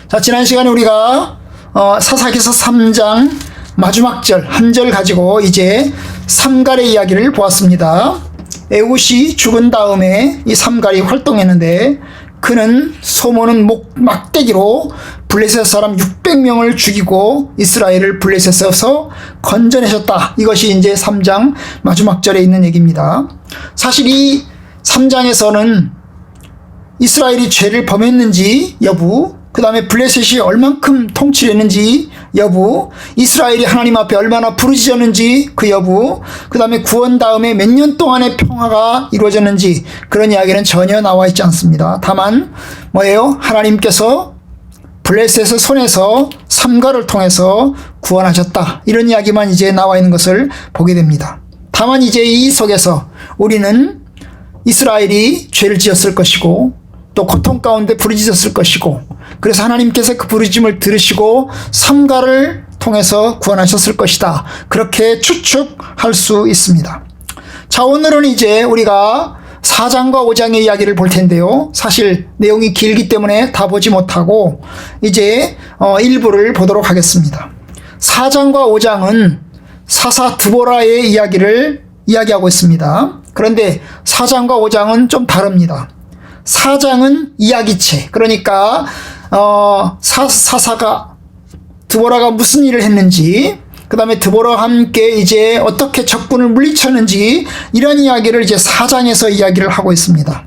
자, 지난 시간에 우리가 사사기서 3장 마지막 절 한 절 가지고 이제 삼갈의 이야기를 보았습니다. 에훗이 죽은 다음에 이 삼갈이 활동했는데 그는 소모는 막대기로 블레셋 사람 600명을 죽이고 이스라엘을 블레셋에서 건져내셨다. 이것이 이제 3장 마지막 절에 있는 얘기입니다. 사실 이 3장에서는 이스라엘이 죄를 범했는지 여부, 그 다음에 블레셋이 얼만큼 통치를 했는지 여부, 이스라엘이 하나님 앞에 얼마나 부르짖었는지 그 여부, 그 다음에 구원 다음에 몇 년 동안의 평화가 이루어졌는지 그런 이야기는 전혀 나와 있지 않습니다. 다만 뭐예요? 하나님께서 블레셋의 손에서 삼갈을 통해서 구원하셨다. 이런 이야기만 이제 나와 있는 것을 보게 됩니다. 다만 이제 이 속에서 우리는 이스라엘이 죄를 지었을 것이고 또 고통 가운데 부르짖었을 것이고, 그래서 하나님께서 그 부르짖음을 들으시고 삼갈을 통해서 구원하셨을 것이다. 그렇게 추측할 수 있습니다. 자, 오늘은 이제 우리가 4장과 5장의 이야기를 볼 텐데요. 사실 내용이 길기 때문에 다 보지 못하고 이제 일부를 보도록 하겠습니다. 4장과 5장은 사사 드보라의 이야기를 이야기하고 있습니다. 그런데 4장과 5장은 좀 다릅니다. 4장은 이야기체, 그러니까 사사가 드보라가 무슨 일을 했는지, 그 다음에 드보라와 함께 이제 어떻게 적군을 물리쳤는지 이런 이야기를 이제 4장에서 이야기를 하고 있습니다.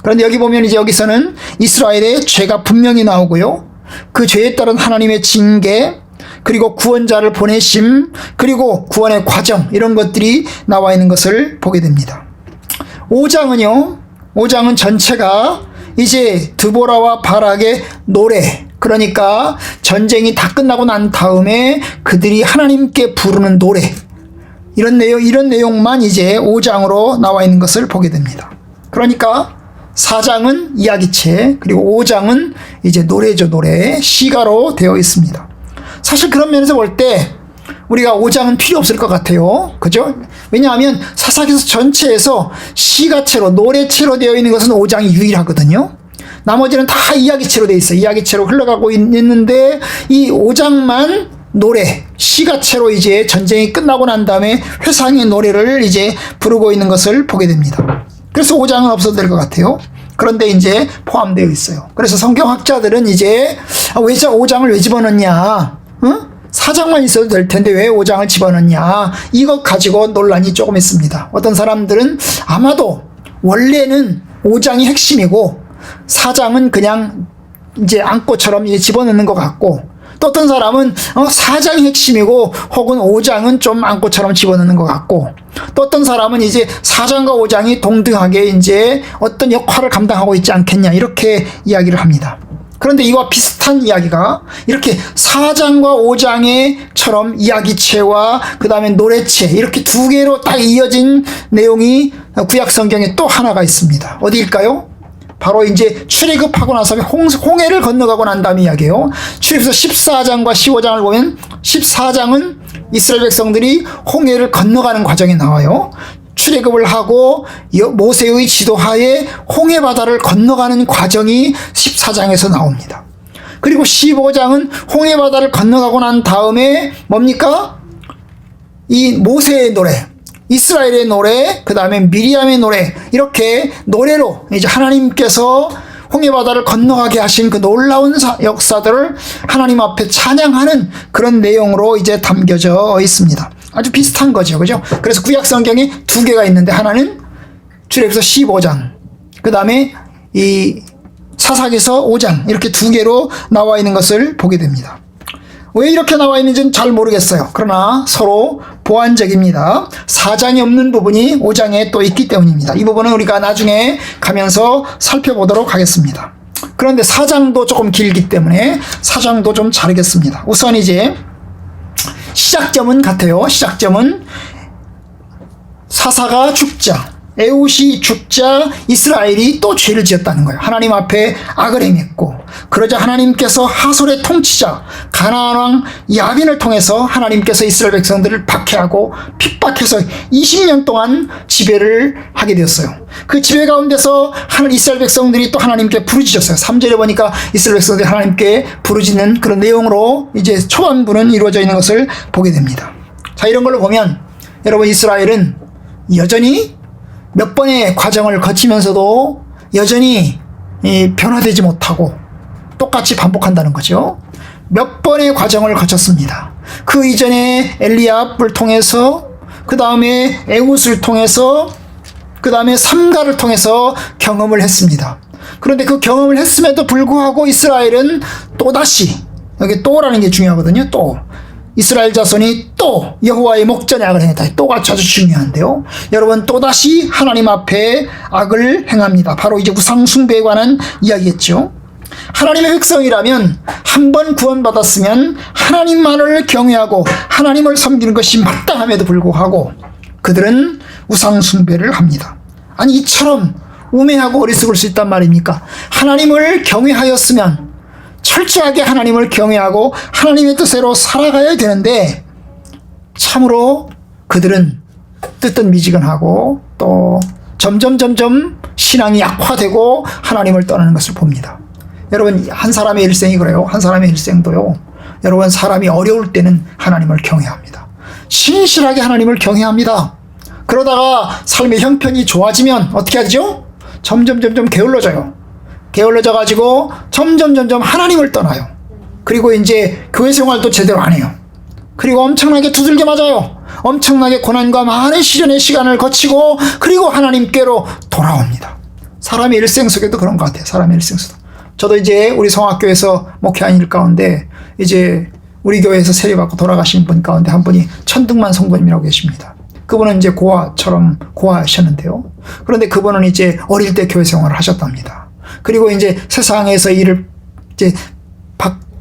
그런데 여기 보면 이제 여기서는 이스라엘의 죄가 분명히 나오고요, 그 죄에 따른 하나님의 징계, 그리고 구원자를 보내심, 그리고 구원의 과정, 이런 것들이 나와 있는 것을 보게 됩니다. 5장은 전체가 이제 드보라와 바락의 노래, 그러니까 전쟁이 다 끝나고 난 다음에 그들이 하나님께 부르는 노래, 이런 내용만 이제 5장으로 나와 있는 것을 보게 됩니다. 그러니까 4장은 이야기체, 그리고 5장은 이제 노래죠, 노래, 시가로 되어 있습니다. 사실 그런 면에서 볼 때 우리가 5장은 필요 없을 것 같아요. 그죠? 왜냐하면 사사기서 전체에서 시가체로, 노래체로 되어 있는 것은 5장이 유일하거든요. 나머지는 다 이야기체로 되어 있어요. 이야기체로 흘러가고 있는데 이 5장만 노래, 시가체로 이제 전쟁이 끝나고 난 다음에 회상의 노래를 이제 부르고 있는 것을 보게 됩니다. 그래서 5장은 없어도 될 것 같아요. 그런데 이제 포함되어 있어요. 그래서 성경학자들은 이제 왜 5장을 왜 집어넣냐? 응? 4장만 있어도 될 텐데 왜 5장을 집어넣냐? 이것 가지고 논란이 조금 있습니다. 어떤 사람들은 아마도 원래는 5장이 핵심이고 4장은 그냥 이제 안고처럼 이제 집어넣는 것 같고, 또 어떤 사람은 4장이 핵심이고 혹은 5장은 좀 안고처럼 집어넣는 것 같고, 또 어떤 사람은 이제 4장과 5장이 동등하게 이제 어떤 역할을 감당하고 있지 않겠냐, 이렇게 이야기를 합니다. 그런데 이와 비슷한 이야기가 이렇게 4장과 5장의처럼 이야기체와 그 다음에 노래체, 이렇게 두 개로 딱 이어진 내용이 구약 성경에 또 하나가 있습니다. 어디일까요? 바로 이제 출애굽하고 나서 홍해를 건너가고 난 다음에 이야기예요. 출애굽에서 14장과 15장을 보면 14장은 이스라엘 백성들이 홍해를 건너가는 과정이 나와요. 출애굽을 하고 모세의 지도하에 홍해 바다를 건너가는 과정이 14장에서 나옵니다. 그리고 15장은 홍해 바다를 건너가고 난 다음에 뭡니까? 이 모세의 노래, 이스라엘의 노래, 그 다음에 미리암의 노래, 이렇게 노래로 이제 하나님께서 홍해 바다를 건너가게 하신 그 놀라운 역사들을 하나님 앞에 찬양하는 그런 내용으로 이제 담겨져 있습니다. 아주 비슷한 거죠, 그죠? 그래서 구약 성경이 두 개가 있는데 하나는 출애굽에서 15장, 그 다음에 이 사사기서 5장, 이렇게 두 개로 나와 있는 것을 보게 됩니다. 왜 이렇게 나와 있는지는 잘 모르겠어요. 그러나 서로 보완적입니다. 4장이 없는 부분이 5장에 또 있기 때문입니다. 이 부분은 우리가 나중에 가면서 살펴보도록 하겠습니다. 그런데 4장도 조금 길기 때문에 4장도 좀 자르겠습니다. 우선 이제 시작점은 같아요. 시작점은 사사가 죽자, 에훗이 죽자 이스라엘이 또 죄를 지었다는 거예요. 하나님 앞에 악을 행했고, 그러자 하나님께서 하솔의 통치자 가나안 왕 야빈을 통해서 하나님께서 이스라엘 백성들을 박해하고 핍박해서 20년 동안 지배를 하게 되었어요. 그 지배 가운데서 이스라엘 백성들이 또 하나님께 부르짖었어요. 3절에 보니까 이스라엘 백성들이 하나님께 부르짖는 그런 내용으로 이제 초반부는 이루어져 있는 것을 보게 됩니다. 자, 이런 걸로 보면 여러분, 이스라엘은 여전히 몇 번의 과정을 거치면서도 여전히 변화되지 못하고 똑같이 반복한다는 거죠. 몇 번의 과정을 거쳤습니다. 그 이전에 엘리압을 통해서, 그 다음에 에훗을 통해서, 그 다음에 삼가를 통해서 경험을 했습니다. 그런데 그 경험을 했음에도 불구하고 이스라엘은 또다시, 여기 또라는 게 중요하거든요. 또 이스라엘 자손이 또 여호와의 목전에 악을 행했다. 또가 아주 중요한데요. 여러분, 또다시 하나님 앞에 악을 행합니다. 바로 이제 우상 숭배에 관한 이야기겠죠. 하나님의 백성이라면 한 번 구원받았으면 하나님만을 경외하고 하나님을 섬기는 것이 마땅함에도 불구하고 그들은 우상 숭배를 합니다. 아니, 이처럼 우매하고 어리석을 수 있단 말입니까? 하나님을 경외하였으면 철저하게 하나님을 경외하고 하나님의 뜻대로 살아가야 되는데 참으로 그들은 뜨뜻미지근하고 또 점점 신앙이 약화되고 하나님을 떠나는 것을 봅니다. 여러분, 한 사람의 일생이 그래요. 한 사람의 일생도요. 여러분, 사람이 어려울 때는 하나님을 경외합니다. 신실하게 하나님을 경외합니다. 그러다가 삶의 형편이 좋아지면 어떻게 하죠? 점점 게을러져요. 게을러져 가지고 점점 하나님을 떠나요. 그리고 이제 교회 생활도 제대로 안 해요. 그리고 엄청나게 두들겨 맞아요. 엄청나게 고난과 많은 시련의 시간을 거치고 그리고 하나님께로 돌아옵니다. 사람의 일생 속에도 그런 것 같아요. 사람의 일생 속에도. 저도 이제 우리 성악교에서 목회한 일 가운데 이제 우리 교회에서 세례받고 돌아가신 분 가운데 한 분이 천등만 성도님이라고 계십니다. 그분은 이제 고아하셨는데요. 그런데 그분은 이제 어릴 때 교회 생활을 하셨답니다. 그리고 이제 세상에서 일을 이제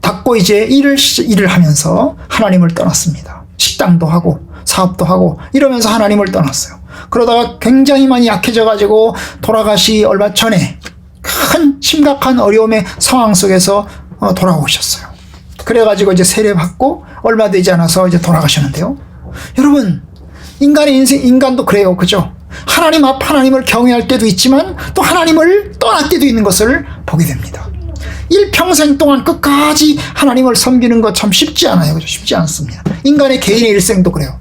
닫고 이제 일을 하면서 하나님을 떠났습니다. 식당도 하고 사업도 하고 이러면서 하나님을 떠났어요. 그러다가 굉장히 많이 약해져 가지고 돌아가시 얼마 전에 큰 심각한 어려움의 상황 속에서 돌아오셨어요. 그래가지고 이제 세례받고 얼마 되지 않아서 이제 돌아가셨는데요. 여러분, 인간의 인생, 인간도 그래요. 그죠? 하나님 앞 하나님을 경외할 때도 있지만 또 하나님을 떠날 때도 있는 것을 보게 됩니다. 일평생 동안 끝까지 하나님을 섬기는 것 참 쉽지 않아요. 그죠? 쉽지 않습니다. 인간의 개인의 일생도 그래요.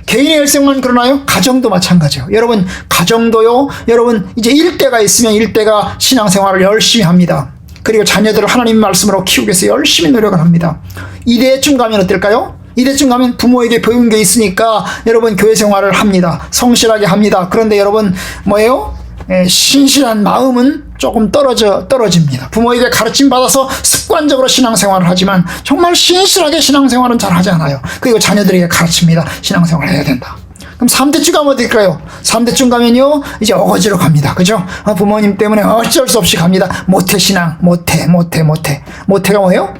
개인의 일생만 그러나요? 가정도 마찬가지예요. 여러분, 가정도요. 여러분, 이제 일대가 있으면 일대가 신앙생활을 열심히 합니다. 그리고 자녀들을 하나님 말씀으로 키우기 위해서 열심히 노력을 합니다. 2대쯤 가면 어떨까요? 2대쯤 가면 부모에게 배운 게 있으니까 여러분 교회 생활을 합니다. 성실하게 합니다. 그런데 여러분 뭐예요? 신실한 마음은 조금 떨어집니다. 부모에게 가르침 받아서 습관적으로 신앙생활을 하지만 정말 신실하게 신앙생활은 잘 하지 않아요. 그리고 자녀들에게 가르칩니다. 신앙생활을 해야 된다. 그럼 3대쯤 가면 어떨까요? 3대쯤 가면요, 이제 어거지로 갑니다. 그죠? 부모님 때문에 어쩔 수 없이 갑니다. 모태신앙, 모태가 뭐예요?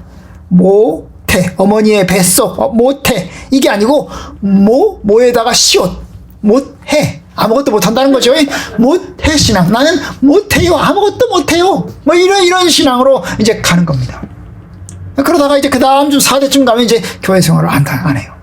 모태, 어머니의 뱃속, 모태. 이게 아니고, 모에다가 시옷, 못해. 아무것도 못한다는 거죠. 못해 신앙. 나는 못해요. 아무것도 못해요. 뭐 이런 신앙으로 이제 가는 겁니다. 그러다가 이제 그 다음 주 4대쯤 가면 이제 교회 생활을 안 해요.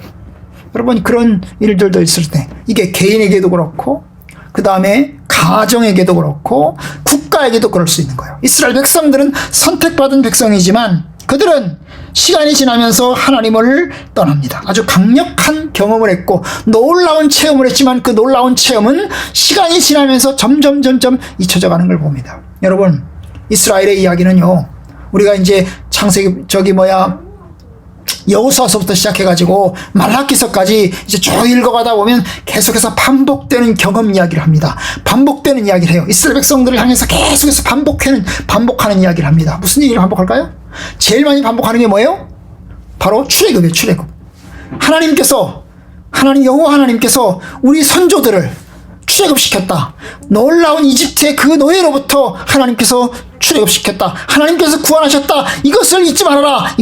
여러분, 그런 일들도 있을 때 이게 개인에게도 그렇고 그 다음에 가정에게도 그렇고 국가에게도 그럴 수 있는 거예요. 이스라엘 백성들은 선택받은 백성이지만 그들은 시간이 지나면서 하나님을 떠납니다. 아주 강력한 경험을 했고 놀라운 체험을 했지만 그 놀라운 체험은 시간이 지나면서 점점 잊혀져 가는 걸 봅니다. 여러분, 이스라엘의 이야기는요, 우리가 이제 창세기 여호수아서부터 시작해가지고 말라기서까지 이제 쭉 읽어가다 보면 계속해서 반복되는 경험 이야기를 합니다. 반복되는 이야기를 해요. 이스라엘 백성들을 향해서 계속해서 반복하는 이야기를 합니다. 무슨 얘기를 반복할까요? 제일 많이 반복하는 게 뭐예요? 바로 출애굽이에요. 출애굽. 여호와 하나님께서 우리 선조들을 출애굽시켰다. 놀라운 이집트의 그 노예로부터 하나님께서 출애굽시켰다. 하나님께서 구원하셨다. 이것을 잊지 말아라.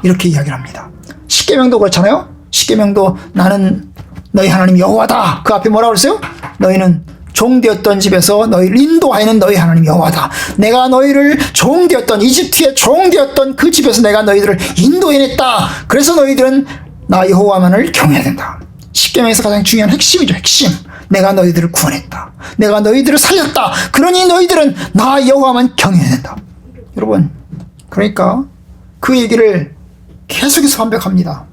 이렇게 이야기를 합니다. 십계명도 그렇잖아요. 십계명도 나는 너희 하나님 여호와다. 그 앞에 뭐라고 그랬어요? 너희는 종되었던 집에서 너희를 인도하여는 너희 하나님 여호와다. 내가 너희를 종되었던 이집트의 종되었던 그 집에서 내가 너희들을 인도해냈다. 그래서 너희들은 나 여호와만을 경외해야 된다. 십계명에서 가장 중요한 핵심이죠. 핵심. 내가 너희들을 구원했다. 내가 너희들을 살렸다. 그러니 너희들은 나 여호와만 경외해야 된다. 여러분, 그러니까 그 얘기를 계속해서 반복합니다.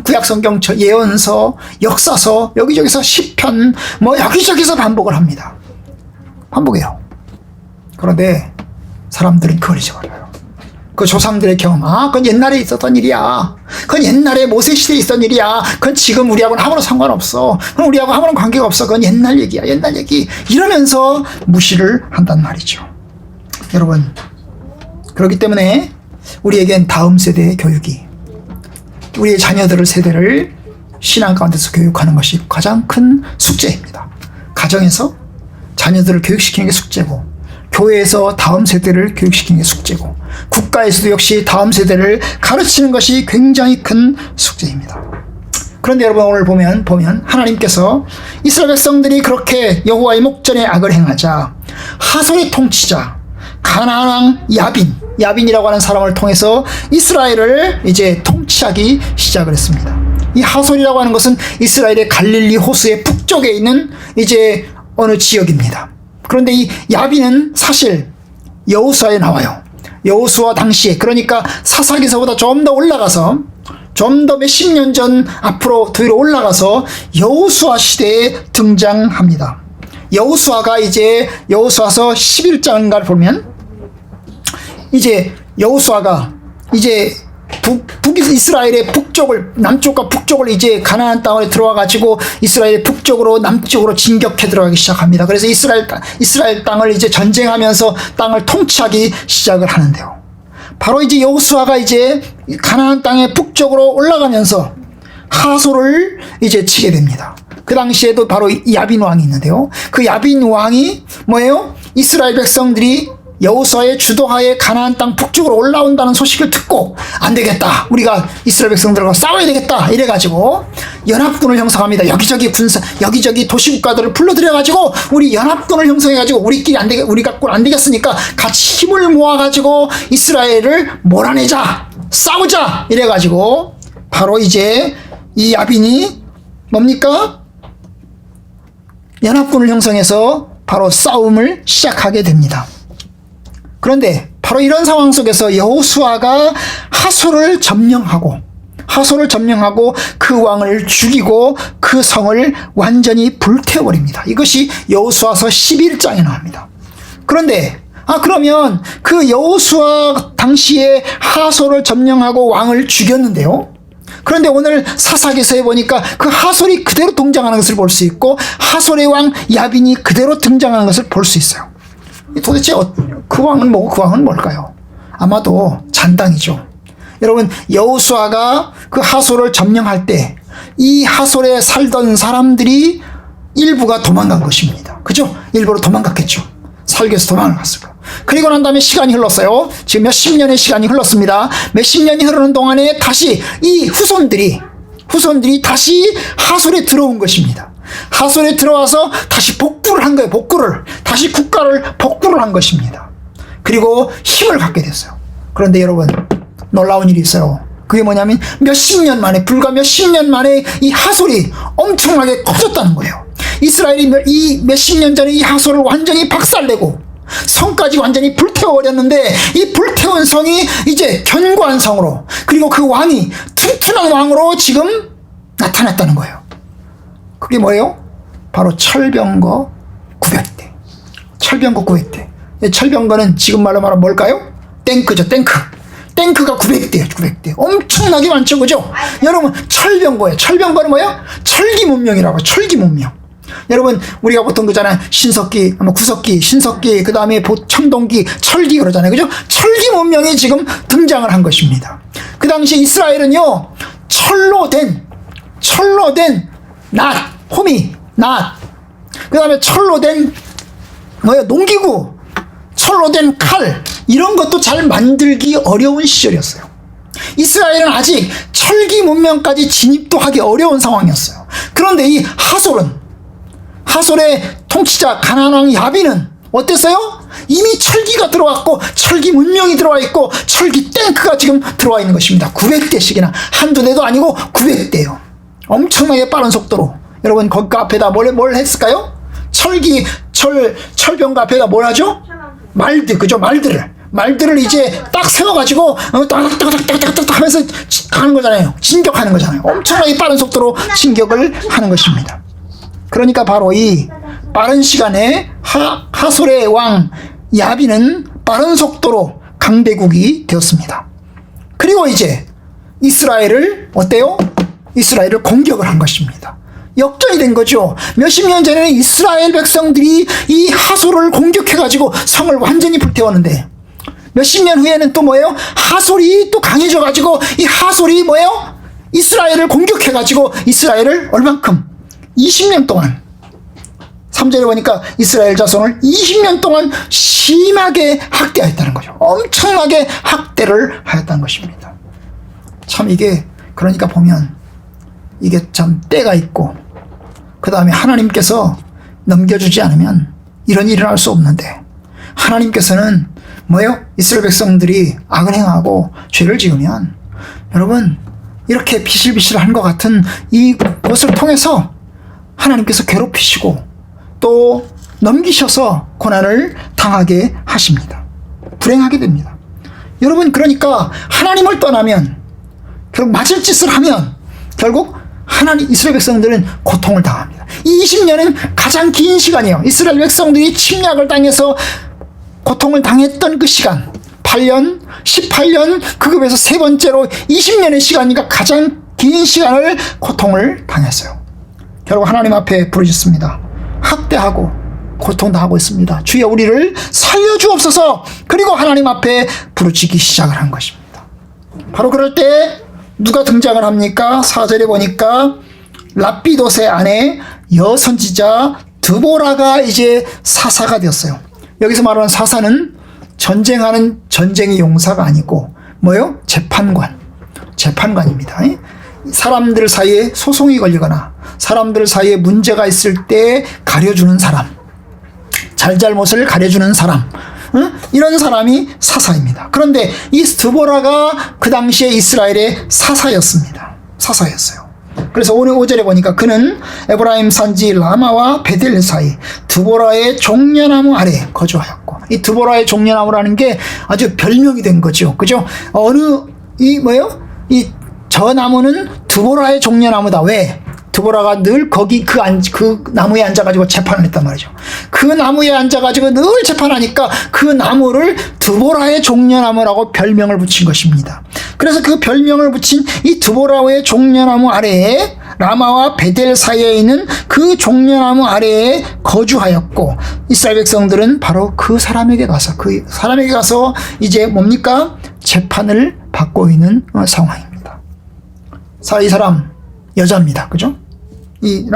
구약성경 예언서, 역사서, 여기저기서 시편, 여기저기서 반복을 합니다. 반복해요. 그런데 사람들은 그걸 잊어버려요. 그 조상들의 경험, 그건 옛날에 있었던 일이야. 그건 옛날에 모세 시대에 있었던 일이야. 그건 지금 우리하고는 아무런 상관없어. 그건 우리하고 아무런 관계가 없어. 그건 옛날 얘기야. 옛날 얘기. 이러면서 무시를 한단 말이죠. 여러분, 그렇기 때문에 우리에겐 다음 세대의 교육이, 우리의 자녀들을 세대를 신앙 가운데서 교육하는 것이 가장 큰 숙제입니다. 가정에서 자녀들을 교육시키는 게 숙제고, 교회에서 다음 세대를 교육시키는 게 숙제고, 국가에서도 역시 다음 세대를 가르치는 것이 굉장히 큰 숙제입니다. 그런데 여러분, 오늘 보면 하나님께서 이스라엘 백성들이 그렇게 여호와의 목전에 악을 행하자 하솔의 통치자 가나안 왕 야빈이라고 하는 사람을 통해서 이스라엘을 이제 통치하기 시작을 했습니다. 이 하솔이라고 하는 것은 이스라엘의 갈릴리 호수의 북쪽에 있는 이제 어느 지역입니다. 그런데 이 야빈은 사실 여호수아에 나와요. 여호수아 당시에, 그러니까 사사기서보다 좀 더 올라가서, 좀 더 몇십 년 전 앞으로 뒤로 올라가서 여호수아 시대에 등장합니다. 여호수아가 이제 여호수아서 11장인가를 보면 이제 여호수아가 이제 이스라엘의 북쪽을, 남쪽과 북쪽을 이제 가나안 땅에 들어와 가지고 이스라엘의 북쪽으로 남쪽으로 진격해 들어가기 시작합니다. 그래서 이스라엘 땅을 이제 전쟁하면서 땅을 통치하기 시작을 하는데요. 바로 이제 여호수아가 이제 가나안 땅의 북쪽으로 올라가면서 하솔을 이제 치게 됩니다. 그 당시에도 바로 야빈 왕이 있는데요. 그 야빈 왕이 뭐예요? 이스라엘 백성들이 여호수아의 주도하에 가나안 땅 북쪽으로 올라온다는 소식을 듣고 안 되겠다, 우리가 이스라엘 백성들과 싸워야 되겠다 이래가지고 연합군을 형성합니다. 여기저기 도시국가들을 불러들여가지고 우리 연합군을 형성해가지고 우리가 안 되겠으니까 같이 힘을 모아가지고 이스라엘을 몰아내자, 싸우자 이래가지고 바로 이제 이 야빈이 뭡니까? 연합군을 형성해서 바로 싸움을 시작하게 됩니다. 그런데 바로 이런 상황 속에서 여호수아가 하솔을 점령하고 그 왕을 죽이고 그 성을 완전히 불태워버립니다. 이것이 여호수아서 11장에 나옵니다. 그런데 그러면 그 여호수아 당시에 하솔을 점령하고 왕을 죽였는데요. 그런데 오늘 사사기서에 보니까 그 하솔이 그대로 등장하는 것을 볼 수 있고 하솔의 왕 야빈이 그대로 등장하는 것을 볼 수 있어요. 도대체 그 왕은 뭐고 그 왕은 뭘까요? 아마도 잔당이죠. 여러분, 여호수아가 그 하솔을 점령할 때 이 하솔에 살던 사람들이 일부가 도망간 것입니다. 그죠? 일부러 도망갔겠죠. 살기 위해서 도망을 갔을 거예요. 그리고 난 다음에 시간이 흘렀어요. 지금 몇십 년의 시간이 흘렀습니다. 몇십 년이 흐르는 동안에 다시 이 후손들이 다시 하솔에 들어온 것입니다. 하솔에 들어와서 다시 복구를 한 거예요. 다시 국가를 복구를 한 것입니다. 그리고 힘을 갖게 됐어요. 그런데 여러분, 놀라운 일이 있어요. 그게 뭐냐면 불과 몇십 년 만에 이 하솔이 엄청나게 커졌다는 거예요. 이스라엘이 이 몇십 년 전에 이 하솔을 완전히 박살내고 성까지 완전히 불태워버렸는데 이 불태운 성이 이제 견고한 성으로, 그리고 그 왕이 튼튼한 왕으로 지금 나타났다는 거예요. 그게 뭐예요? 바로 철병거 900대. 철병거 900대. 철병거는 지금 말로 말하면 뭘까요? 탱크죠, 탱크. 탱크가 900대예요, 900대. 엄청나게 많죠, 그죠? 여러분, 철병거예요. 철병거는 뭐예요? 철기 문명이라고, 철기 문명. 여러분, 우리가 보통 그잖아요. 신석기, 구석기, 신석기, 그 다음에 청동기, 철기 그러잖아요, 그죠? 철기 문명이 지금 등장을 한 것입니다. 그 당시 이스라엘은요, 철로 된 호미, 그 다음에 철로 된 농기구, 철로 된 칼, 이런 것도 잘 만들기 어려운 시절이었어요. 이스라엘은 아직 철기 문명까지 진입도 하기 어려운 상황이었어요. 그런데 이 하솔의 통치자 가나안 왕 야빈은 어땠어요? 이미 철기가 들어왔고 철기 문명이 들어와 있고 철기 탱크가 지금 들어와 있는 것입니다. 900대씩이나 한두 대도 아니고 900대요. 엄청나게 빠른 속도로. 여러분 거기 앞에다 뭘 했을까요? 철병가 앞에다 뭘 하죠? 말들, 그죠? 말들을 이제 딱 세워가지고 따닥따닥따닥따닥 하면서 가는 거잖아요. 진격하는 거잖아요. 엄청나게 빠른 속도로 진격을 하는 것입니다. 그러니까 바로 이 빠른 시간에 하솔의 왕 야빈은 빠른 속도로 강대국이 되었습니다. 그리고 이제 이스라엘을 어때요? 이스라엘을 공격을 한 것입니다. 역전이 된 거죠. 몇십 년 전에는 이스라엘 백성들이 이 하솔을 공격해가지고 성을 완전히 불태웠는데 몇십 년 후에는 또 뭐예요? 하솔이 또 강해져가지고 이 하솔이 뭐예요? 이스라엘을 공격해가지고 이스라엘을 얼만큼? 20년 동안 3절에 보니까 이스라엘 자손을 20년 동안 심하게 학대하였다는 거죠. 엄청나게 학대를 하였다는 것입니다. 참 이게 그러니까 보면 이게 참 때가 있고 그 다음에 하나님께서 넘겨주지 않으면 이런 일이 일어날 수 없는데 하나님께서는 뭐예요? 이스라엘 백성들이 악을 행하고 죄를 지으면 여러분 이렇게 비실비실한 것 같은 이것을 통해서 하나님께서 괴롭히시고 또 넘기셔서 고난을 당하게 하십니다. 불행하게 됩니다. 여러분 그러니까 하나님을 떠나면 결국 맞을 짓을 하면 결국 이스라엘 백성들은 고통을 당합니다. 이 20년은 가장 긴 시간이에요. 이스라엘 백성들이 침략을 당해서 고통을 당했던 그 시간 8년, 18년 그급에서 세 번째로 20년의 시간이니까 가장 긴 시간을 고통을 당했어요. 결국 하나님 앞에 부르짖습니다. 학대하고 고통당하고 있습니다. 주여 우리를 살려주옵소서. 그리고 하나님 앞에 부르짖기 시작을 한 것입니다. 바로 그럴 때 누가 등장을 합니까? 4절에 보니까 라피돗의 아내 여선지자 드보라가 이제 사사가 되었어요. 여기서 말하는 사사는 전쟁하는 전쟁의 용사가 아니고 뭐요? 재판관입니다. 사람들 사이에 소송이 걸리거나 사람들 사이에 문제가 있을 때 가려주는 사람, 잘잘못을 가려주는 사람, 이런 사람이 사사입니다. 그런데 이 드보라가 그 당시에 이스라엘의 사사였어요. 그래서 오늘 5절에 보니까 그는 에브라임 산지 라마와 베델 사이 드보라의 종려나무 아래 거주하였고, 이 드보라의 종려나무라는 게 아주 별명이 된 거죠. 그죠? 저 나무는 드보라의 종려나무다. 왜? 드보라가 늘 거기 그 나무에 앉아가지고 재판을 했단 말이죠. 그 나무에 앉아가지고 늘 재판하니까 그 나무를 드보라의 종려나무라고 별명을 붙인 것입니다. 그래서 그 별명을 붙인 이 드보라의 종려나무 아래에 라마와 베델 사이에 있는 그 종려나무 아래에 거주하였고, 이스라엘 백성들은 바로 그 사람에게 가서 이제 뭡니까? 재판을 받고 있는 상황입니다. 이 사람 여자입니다. 그죠? 이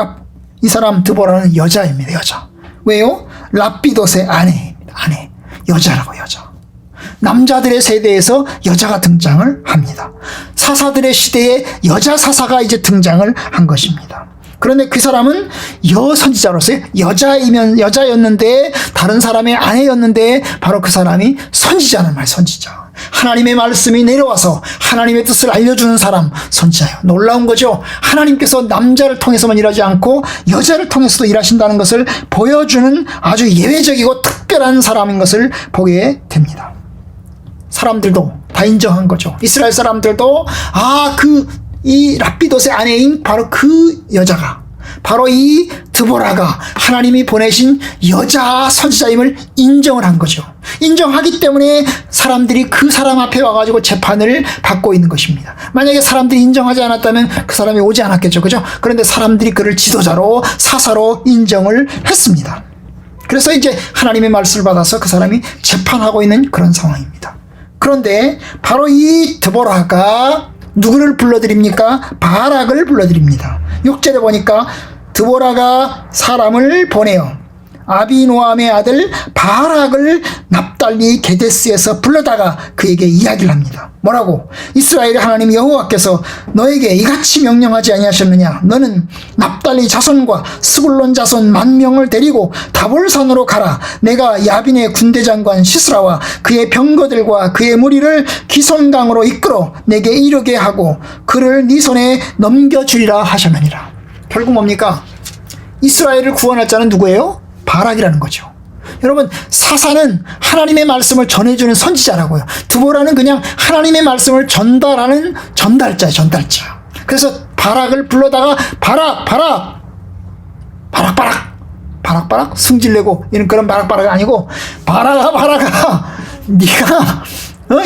사람 드보라는 여자입니다. 여자. 왜요? 라피돗의 아내입니다. 아내. 여자라고, 여자. 남자들의 세대에서 여자가 등장을 합니다. 사사들의 시대에 여자 사사가 이제 등장을 한 것입니다. 그런데 그 사람은 여선지자로서 여자였는데 다른 사람의 아내였는데 바로 그 사람이 선지자는 말, 선지자. 하나님의 말씀이 내려와서 하나님의 뜻을 알려주는 사람, 선지자예요. 놀라운 거죠. 하나님께서 남자를 통해서만 일하지 않고 여자를 통해서도 일하신다는 것을 보여주는 아주 예외적이고 특별한 사람인 것을 보게 됩니다. 사람들도 다 인정한 거죠. 이스라엘 사람들도 이 라피돗의 아내인 바로 그 여자가, 바로 이 드보라가 하나님이 보내신 여자 선지자임을 인정을 한 거죠. 인정하기 때문에 사람들이 그 사람 앞에 와가지고 재판을 받고 있는 것입니다. 만약에 사람들이 인정하지 않았다면 그 사람이 오지 않았겠죠. 그죠? 그런데 사람들이 그를 지도자로, 사사로 인정을 했습니다. 그래서 이제 하나님의 말씀을 받아서 그 사람이 재판하고 있는 그런 상황입니다. 그런데 바로 이 드보라가 누구를 불러드립니까? 바락을 불러드립니다. 6절에 보니까 드보라가 사람을 보내어 아비노함의 아들 바락을 납달리 게데스에서 불러다가 그에게 이야기를 합니다. 뭐라고? 이스라엘의 하나님 여호와께서 너에게 이같이 명령하지 아니하셨느냐? 너는 납달리 자손과 스불론 자손 10,000명을 데리고 다볼산으로 가라. 내가 야빈의 군대장관 시스라와 그의 병거들과 그의 무리를 기손강으로 이끌어 내게 이르게 하고 그를 네 손에 넘겨주리라 하셨느니라. 결국 뭡니까? 이스라엘을 구원할 자는 누구예요? 바락이라는 거죠. 여러분, 사사는 하나님의 말씀을 전해주는 선지자라고요. 드보라는 그냥 하나님의 말씀을 전달하는 전달자예요. 전달자. 그래서 바락을 불러다가 바락 승질내고 이런 그런 바락이 아니고 바라가 네가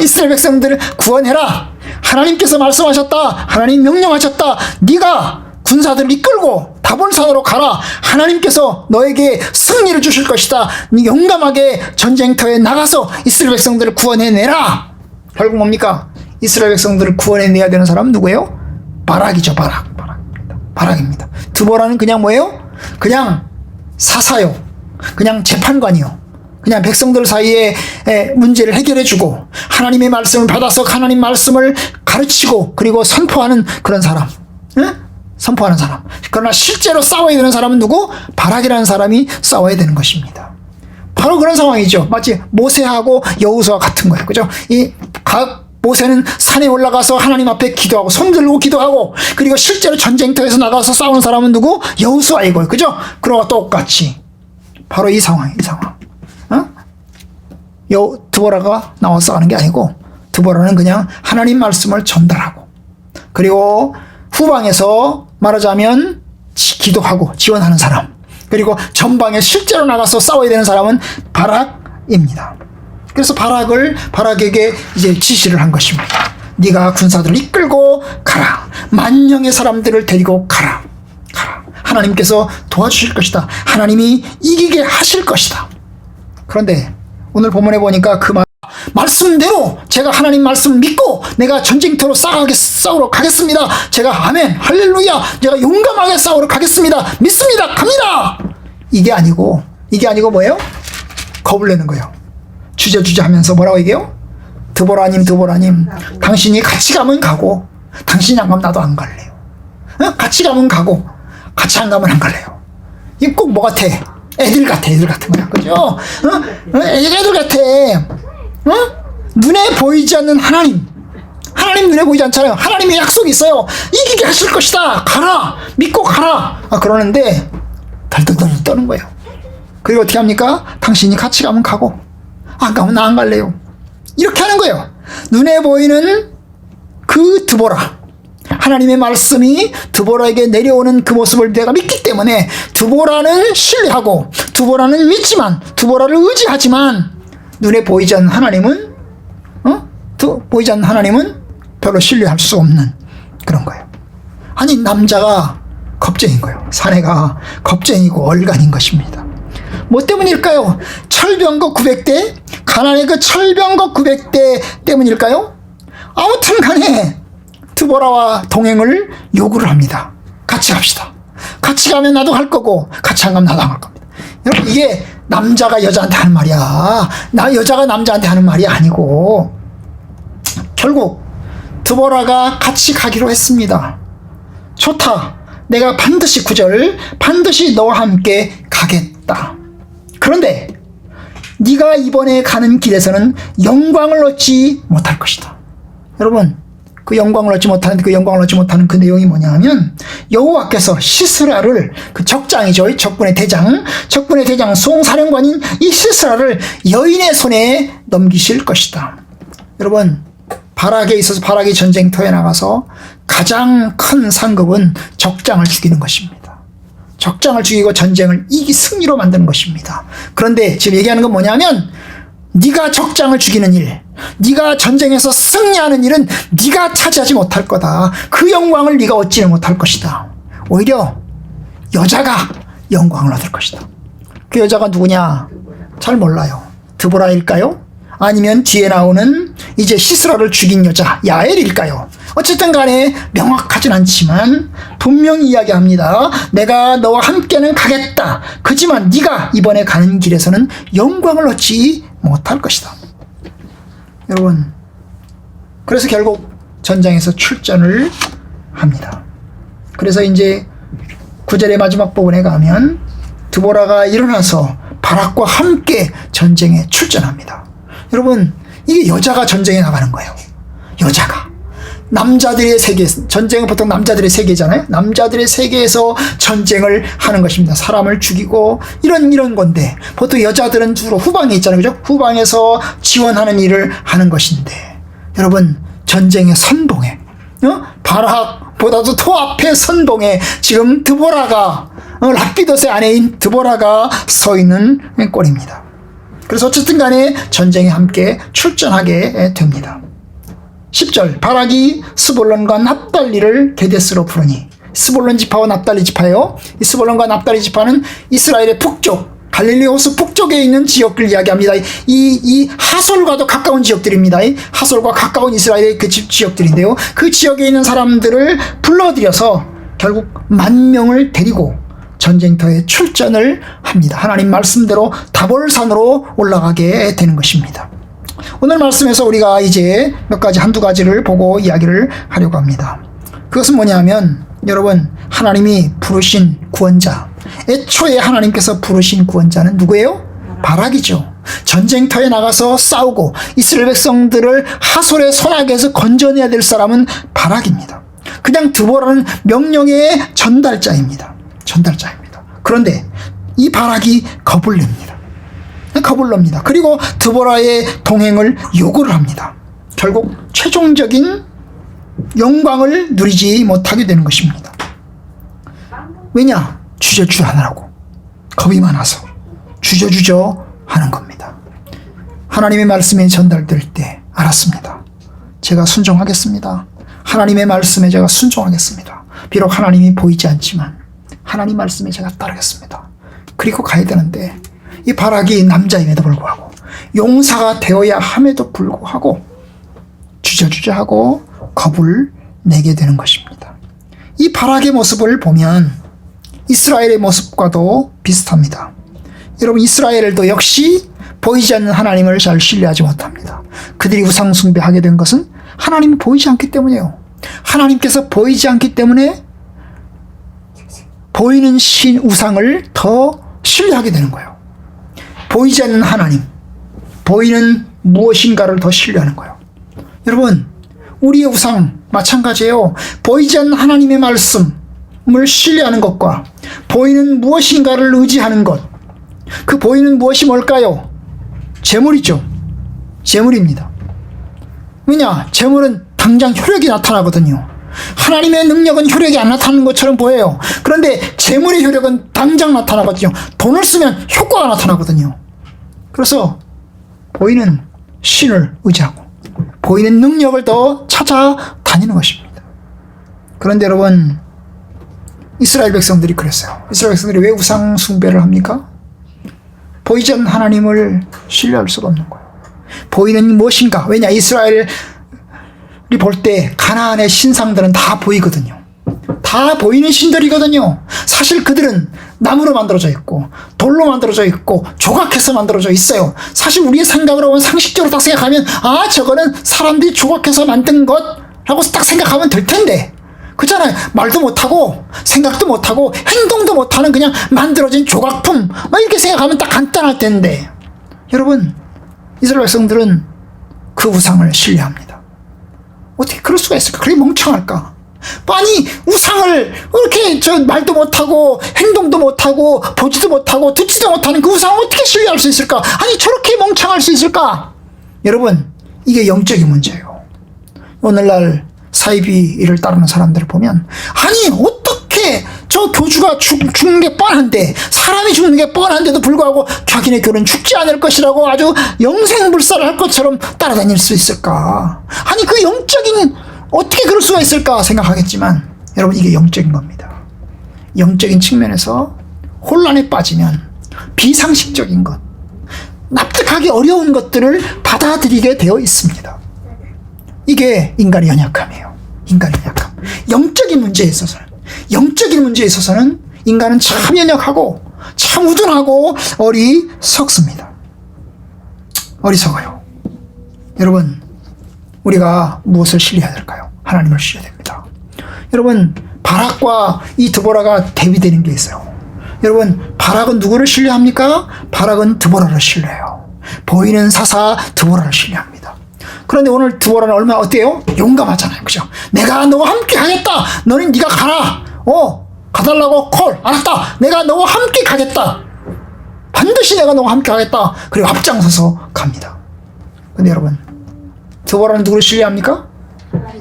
이스라엘 백성들을 구원해라. 하나님께서 말씀하셨다. 하나님 명령하셨다. 네가 군사들을 이끌고 다볼산으로 가라. 하나님께서 너에게 승리를 주실 것이다. 네 용감하게 전쟁터에 나가서 이스라엘 백성들을 구원해내라. 결국 뭡니까? 이스라엘 백성들을 구원해내야 되는 사람은 누구예요? 바락이죠. 바락입니다. 드보라는 그냥 뭐예요? 그냥 사사요. 그냥 재판관이요. 그냥 백성들 사이에 문제를 해결해주고 하나님의 말씀을 받아서 하나님 말씀을 가르치고 그리고 선포하는 그런 사람. 응? 선포하는 사람. 그러나 실제로 싸워야 되는 사람은 누구? 바락이라는 사람이 싸워야 되는 것입니다. 바로 그런 상황이죠. 마치 모세하고 여호수아 같은 거예요. 그죠? 모세는 산에 올라가서 하나님 앞에 기도하고 손 들고 기도하고 그리고 실제로 전쟁터에서 나가서 싸우는 사람은 누구? 여호수아이고요. 그죠? 그러고 똑같이 바로 이 상황. 드보라가 나와서 싸우는 게 아니고 드보라는 그냥 하나님 말씀을 전달하고 그리고 후방에서 말하자면 기도하고 지원하는 사람 그리고 전방에 실제로 나가서 싸워야 되는 사람은 바락입니다. 그래서 바락에게 이제 지시를 한 것입니다. 네가 군사들을 이끌고 가라. 10,000명의 사람들을 데리고 가라. 하나님께서 도와주실 것이다. 하나님이 이기게 하실 것이다. 그런데 오늘 본문에 보니까 그 말씀대로 제가 하나님 말씀 믿고 내가 전쟁터로 싸우러 가겠습니다. 제가 아멘 할렐루야 제가 용감하게 싸우러 가겠습니다. 믿습니다. 갑니다. 이게 아니고 뭐예요? 겁을 내는 거예요. 주저 하면서 뭐라고 얘기해요? 드보라님 당신이 같이 가면 가고 당신이 안 가면 나도 안 갈래요. 같이 가면 가고 같이 안 가면 안 갈래요. 이게 꼭 뭐 같아? 애들 같은 거야. 그죠? 애들 같아. 눈에 보이지 않는 하나님 눈에 보이지 않잖아요. 하나님의 약속이 있어요. 이기게 하실 것이다. 가라. 믿고 가라. 그러는데 덜덜덜 떠는 거예요. 그리고 어떻게 합니까? 당신이 같이 가면 가고 안 가면 나 안 갈래요. 이렇게 하는 거예요. 눈에 보이는 그 드보라 하나님의 말씀이 드보라에게 내려오는 그 모습을 내가 믿기 때문에 드보라는 신뢰하고 드보라는 믿지만 드보라를 의지하지만 눈에 보이지 않는 하나님은 보이지 않는 하나님은 별로 신뢰할 수 없는 그런 거예요. 아니 남자가 겁쟁인 거예요. 사내가 겁쟁이고 얼간인 것입니다. 뭐 때문일까요? 철병거 900대 가나안의 그 철병거 900대 때문일까요? 아무튼 간에 드보라와 동행을 요구를 합니다. 같이 갑시다. 같이 가면 나도 갈 거고 같이 안 가면 나도 안 갈 겁니다. 여러분 이게 남자가 여자한테 하는 말이야. 여자가 남자한테 하는 말이 아니고 결국 드보라가 같이 가기로 했습니다. 좋다. 내가 반드시 9절 반드시 너와 함께 가겠다. 그런데 네가 이번에 가는 길에서는 영광을 얻지 못할 것이다. 여러분 그 영광을 얻지 못하는 그 내용이 뭐냐 하면 여호와께서 시스라를 그 적장이죠. 적군의 대장 수홍사령관인 이 시스라를 여인의 손에 넘기실 것이다. 여러분 바락에 있어서 바락이 전쟁터에 나가서 가장 큰 상급은 적장을 죽이는 것입니다. 적장을 죽이고 전쟁을 승리로 만드는 것입니다. 그런데 지금 얘기하는 건 뭐냐면 네가 적장을 죽이는 일, 네가 전쟁에서 승리하는 일은 네가 차지하지 못할 거다. 그 영광을 네가 얻지는 못할 것이다. 오히려 여자가 영광을 얻을 것이다. 그 여자가 누구냐? 잘 몰라요. 드보라일까요? 아니면 뒤에 나오는 이제 시스라를 죽인 여자 야엘일까요? 어쨌든 간에 명확하진 않지만 분명히 이야기합니다. 내가 너와 함께는 가겠다. 그지만 네가 이번에 가는 길에서는 영광을 얻지 못할 것이다. 여러분, 그래서 결국 전장에서 출전을 합니다. 그래서 이제 9절의 마지막 부분에 가면 드보라가 일어나서 바락과 함께 전쟁에 출전합니다. 여러분, 이게 여자가 전쟁에 나가는 거예요. 여자가. 남자들의 세계, 전쟁은 보통 남자들의 세계잖아요. 남자들의 세계에서 전쟁을 하는 것입니다. 사람을 죽이고 이런 건데 보통 여자들은 주로 후방에 있잖아요. 그죠? 후방에서 지원하는 일을 하는 것인데 여러분, 전쟁의 선봉에 바락보다도 더 앞에 선봉에 지금 드보라가 랍비옷의 아내인 드보라가 서 있는 꼴입니다. 그래서 어쨌든 간에 전쟁에 함께 출전하게 됩니다. 10절, 바락이 스볼론과 납달리를 게데스로 부르니. 스볼론 지파와 납달리 지파예요. 이 스볼론과 납달리 지파는 이스라엘의 북쪽, 갈릴리 호수 북쪽에 있는 지역을 이야기합니다. 이 하솔과도 가까운 지역들입니다. 하솔과 가까운 이스라엘의 그 지역들인데요. 그 지역에 있는 사람들을 불러들여서 결국 10,000명을 데리고 전쟁터에 출전을 합니다. 하나님 말씀대로 다볼산으로 올라가게 되는 것입니다. 오늘 말씀에서 우리가 이제 몇 가지 한두 가지를 보고 이야기를 하려고 합니다. 그것은 뭐냐면 여러분, 하나님이 부르신 구원자, 애초에 하나님께서 부르신 구원자는 누구예요? 바락이죠. 전쟁터에 나가서 싸우고 이스라엘 백성들을 하솔의 손아귀에서 건져내야 될 사람은 바락입니다. 그냥 드보라는 명령의 전달자입니다. 그런데 이 바락이 겁을 냅니다. 그리고 드보라의 동행을 요구를 합니다. 결국 최종적인 영광을 누리지 못하게 되는 것입니다. 왜냐? 주저주저 하느라고. 겁이 많아서 주저주저 하는 겁니다. 하나님의 말씀이 전달될 때 알았습니다. 제가 순종하겠습니다. 하나님의 말씀에 제가 순종하겠습니다. 비록 하나님이 보이지 않지만 하나님 말씀에 제가 따르겠습니다. 그리고 가야 되는데 이 바락이 남자임에도 불구하고 용사가 되어야 함에도 불구하고 주저주저하고 겁을 내게 되는 것입니다. 이 바락의 모습을 보면 이스라엘의 모습과도 비슷합니다. 여러분, 이스라엘도 역시 보이지 않는 하나님을 잘 신뢰하지 못합니다. 그들이 우상 숭배하게 된 것은 하나님이 보이지 않기 때문이에요. 하나님께서 보이지 않기 때문에 보이는 신 우상을 더 신뢰하게 되는 거예요. 보이지 않는 하나님, 보이는 무엇인가를 더 신뢰하는 거예요. 여러분, 우리의 우상 마찬가지예요. 보이지 않는 하나님의 말씀을 신뢰하는 것과 보이는 무엇인가를 의지하는 것, 그 보이는 무엇이 뭘까요? 재물이죠. 재물입니다. 왜냐? 재물은 당장 효력이 나타나거든요. 하나님의 능력은 효력이 안 나타나는 것처럼 보여요. 그런데 재물의 효력은 당장 나타나거든요. 돈을 쓰면 효과가 나타나거든요. 그래서 보이는 신을 의지하고 보이는 능력을 더 찾아다니는 것입니다. 그런데 여러분, 이스라엘 백성들이 그랬어요. 이스라엘 백성들이 왜 우상 숭배를 합니까? 보이지 않는 하나님을 신뢰할 수가 없는 거예요. 보이는 무엇인가? 왜냐? 이스라엘이 볼 때 가나안의 신상들은 다 보이거든요. 다 보이는 신들이거든요. 사실 그들은 나무로 만들어져 있고 돌로 만들어져 있고 조각해서 만들어져 있어요. 사실 우리의 생각으로 보면 상식적으로 딱 생각하면 저거는 사람들이 조각해서 만든 것라고 딱 생각하면 될 텐데, 그렇잖아요. 말도 못하고 생각도 못하고 행동도 못하는 그냥 만들어진 조각품 이렇게 생각하면 딱 간단할 텐데, 여러분, 이스라엘 백성들은 그 우상을 신뢰합니다. 어떻게 그럴 수가 있을까? 그렇게 멍청할까? 아니, 우상을 이렇게 말도 못하고 행동도 못하고 보지도 못하고 듣지도 못하는 그 우상을 어떻게 신뢰할 수 있을까? 아니, 저렇게 멍청할 수 있을까? 여러분, 이게 영적인 문제예요. 오늘날 사이비를 따르는 사람들을 보면, 아니, 어떻게 저 교주가 죽는 게 뻔한데, 사람이 죽는 게 뻔한데도 불구하고 자기네 교는 죽지 않을 것이라고 아주 영생불사를 할 것처럼 따라다닐 수 있을까? 아니, 그 영적인, 어떻게 그럴 수가 있을까 생각하겠지만, 여러분, 이게 영적인 겁니다. 영적인 측면에서 혼란에 빠지면 비상식적인 것, 납득하기 어려운 것들을 받아들이게 되어 있습니다. 이게 인간의 연약함이에요. 인간의 약함. 영적인 문제에 있어서는 인간은 참 연약하고 참 우둔하고 어리석습니다. 어리석어요. 여러분, 우리가 무엇을 신뢰해야 될까요? 하나님을 신뢰해야 됩니다. 여러분, 바락과 이 드보라가 대비되는 게 있어요. 여러분, 바락은 누구를 신뢰합니까? 바락은 드보라를 신뢰해요. 보이는 사사 드보라를 신뢰합니다. 그런데 오늘 드보라는 얼마나 어때요? 용감하잖아요. 그죠? 내가 너와 함께 가겠다. 너는 네가 가라. 가달라고 콜. 알았다. 내가 너와 함께 가겠다. 반드시 내가 너와 함께 가겠다. 그리고 앞장서서 갑니다. 근데 여러분, 드보라는 누구를 신뢰합니까?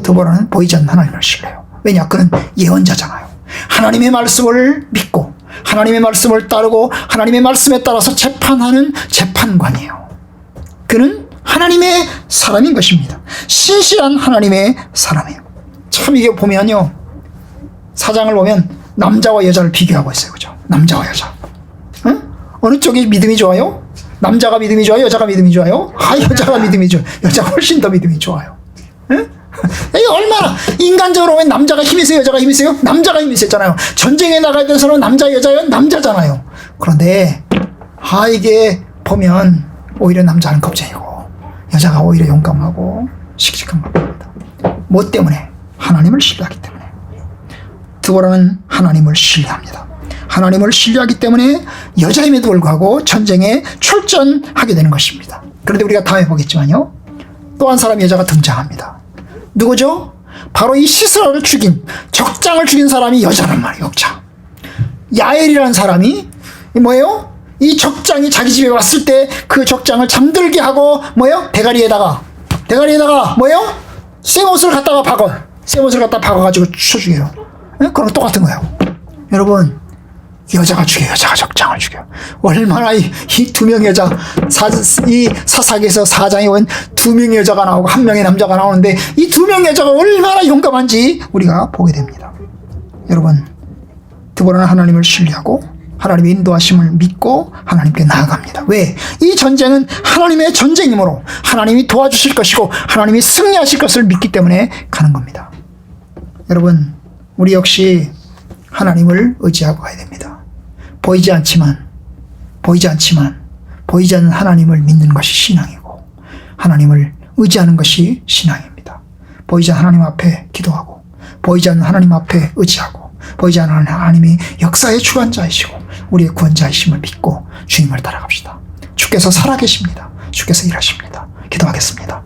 드보라는 보이지 않는 하나님을 신뢰해요. 왜냐? 그는 예언자잖아요. 하나님의 말씀을 믿고 하나님의 말씀을 따르고 하나님의 말씀에 따라서 재판하는 재판관이에요. 그는 하나님의 사람인 것입니다. 신실한 하나님의 사람이에요. 참 이게 보면요, 사장을 보면 남자와 여자를 비교하고 있어요. 그죠? 남자와 여자. 응? 어느 쪽이 믿음이 좋아요? 남자가 믿음이 좋아요? 여자가 믿음이 좋아요? 여자가 믿음이 좋아요. 여자가 훨씬 더 믿음이 좋아요. 응? 이게 얼마나 인간적으로 보면 남자가 힘이 세요, 여자가 힘이 세요? 남자가 힘이 세잖아요. 전쟁에 나가야 되는 사람은 남자, 여자예요? 남자잖아요. 그런데 이게 보면 오히려 남자는 겁쟁이고 여자가 오히려 용감하고 씩씩한 겁니다. 뭐 때문에? 하나님을 신뢰하기 때문에. 드보라는 하나님을 신뢰합니다. 하나님을 신뢰하기 때문에 여자임에도 불구하고 전쟁에 출전하게 되는 것입니다. 그런데 우리가 다음에 보겠지만요, 또 한 사람 여자가 등장합니다. 누구죠? 바로 이 시스라를 죽인, 적장을 죽인 사람이 여자란 말이에요. 여자. 야엘이라는 사람이 뭐예요? 이 적장이 자기 집에 왔을 때 그 적장을 잠들게 하고 뭐예요? 대가리에다가 뭐예요? 쇠못을 갖다가 박아가지고 쳐죽여요. 그럼 똑같은 거예요. 여러분, 여자가 죽여요. 여자가 적장을 죽여요. 얼마나 이 두 명의 여자, 이 사사기에서 4장에 온 2명의 여자가 나오고 1명의 남자가 나오는데 이 2명의 여자가 얼마나 용감한지 우리가 보게 됩니다. 여러분, 드보라는 하나님을 신뢰하고 하나님의 인도하심을 믿고 하나님께 나아갑니다. 왜? 이 전쟁은 하나님의 전쟁이므로 하나님이 도와주실 것이고 하나님이 승리하실 것을 믿기 때문에 가는 겁니다. 여러분, 우리 역시 하나님을 의지하고 가야 됩니다. 보이지 않는 하나님을 믿는 것이 신앙이고 하나님을 의지하는 것이 신앙입니다. 보이지 않는 하나님 앞에 기도하고 보이지 않는 하나님 앞에 의지하고 보이지 않는 하나님이 역사의 주관자이시고 우리의 구원자이심을 믿고 주님을 따라갑시다. 주께서 살아계십니다. 주께서 일하십니다. 기도하겠습니다.